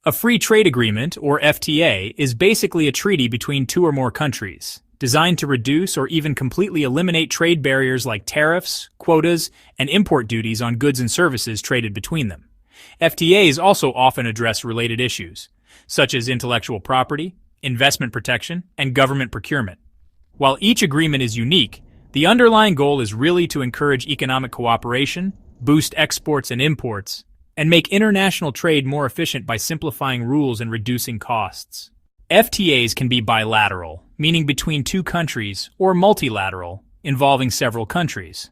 A free trade agreement, or FTA, is basically a treaty between two or more countries, designed to reduce or even completely eliminate trade barriers like tariffs, quotas, and import duties on goods and services traded between them. FTAs also often address related issues, such as intellectual property, investment protection, and government procurement. While each agreement is unique, the underlying goal is really to encourage economic cooperation, boost exports and imports, and make international trade more efficient by simplifying rules and reducing costs. FTAs can be bilateral, meaning between two countries, or multilateral, involving several countries.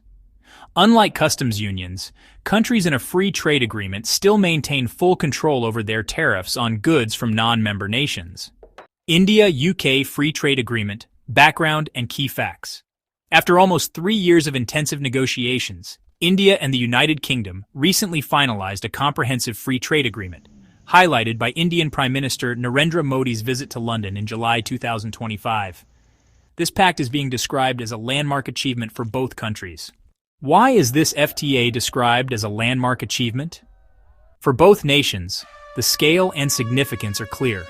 Unlike customs unions, countries in a free trade agreement still maintain full control over their tariffs on goods from non-member nations. India-UK Free Trade Agreement, Background and Key Facts. After almost 3 years of intensive negotiations, India and the United Kingdom recently finalized a comprehensive free trade agreement, highlighted by Indian Prime Minister Narendra Modi's visit to London in July 2025. This pact is being described as a landmark achievement for both countries. Why is this FTA described as a landmark achievement? For both nations, the scale and significance are clear.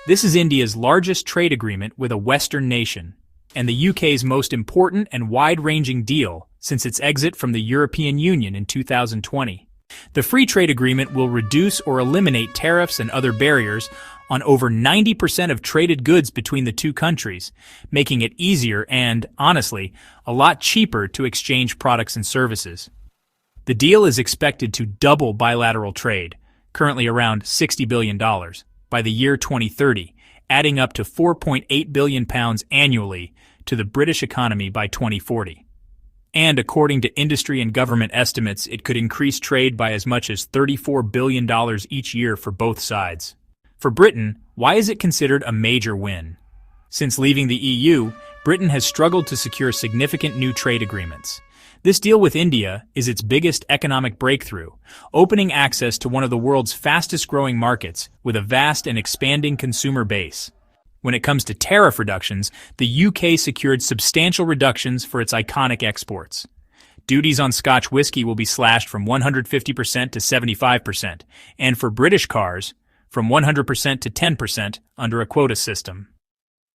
This is India's largest trade agreement with a Western nation, and the UK's most important and wide-ranging deal since its exit from the European Union in 2020. The free trade agreement will reduce or eliminate tariffs and other barriers on over 90% of traded goods between the two countries, making it easier and, honestly, a lot cheaper to exchange products and services. The deal is expected to double bilateral trade, currently around $60 billion, by the year 2030, adding up to £4.8 billion annually to the British economy by 2040. And according to industry and government estimates, it could increase trade by as much as $34 billion each year for both sides. For Britain, why is it considered a major win? Since leaving the EU, Britain has struggled to secure significant new trade agreements. This deal with India is its biggest economic breakthrough, opening access to one of the world's fastest-growing markets with a vast and expanding consumer base. When it comes to tariff reductions, the UK secured substantial reductions for its iconic exports. Duties on Scotch whiskey will be slashed from 150% to 75%, and for British cars, from 100% to 10% under a quota system.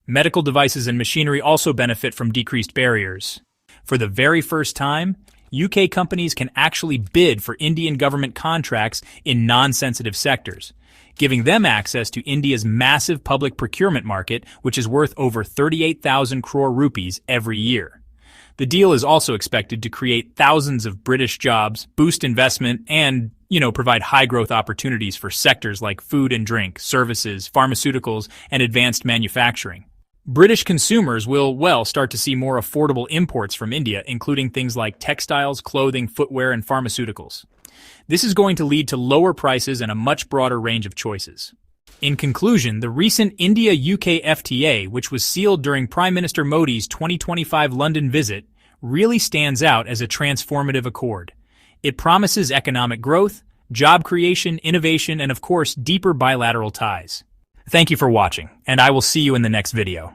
Medical devices and machinery also benefit from decreased barriers. For the very first time, UK companies can actually bid for Indian government contracts in non-sensitive sectors, giving them access to India's massive public procurement market, which is worth over 38,000 crore rupees every year. The deal is also expected to create thousands of British jobs, boost investment, and, provide high-growth opportunities for sectors like food and drink, services, pharmaceuticals, and advanced manufacturing. British consumers will, start to see more affordable imports from India, including things like textiles, clothing, footwear, and pharmaceuticals. This is going to lead to lower prices and a much broader range of choices. In conclusion, the recent India-UK FTA, which was sealed during Prime Minister Modi's 2025 London visit, really stands out as a transformative accord. It promises economic growth, job creation, innovation, and of course, deeper bilateral ties. Thank you for watching, and I will see you in the next video.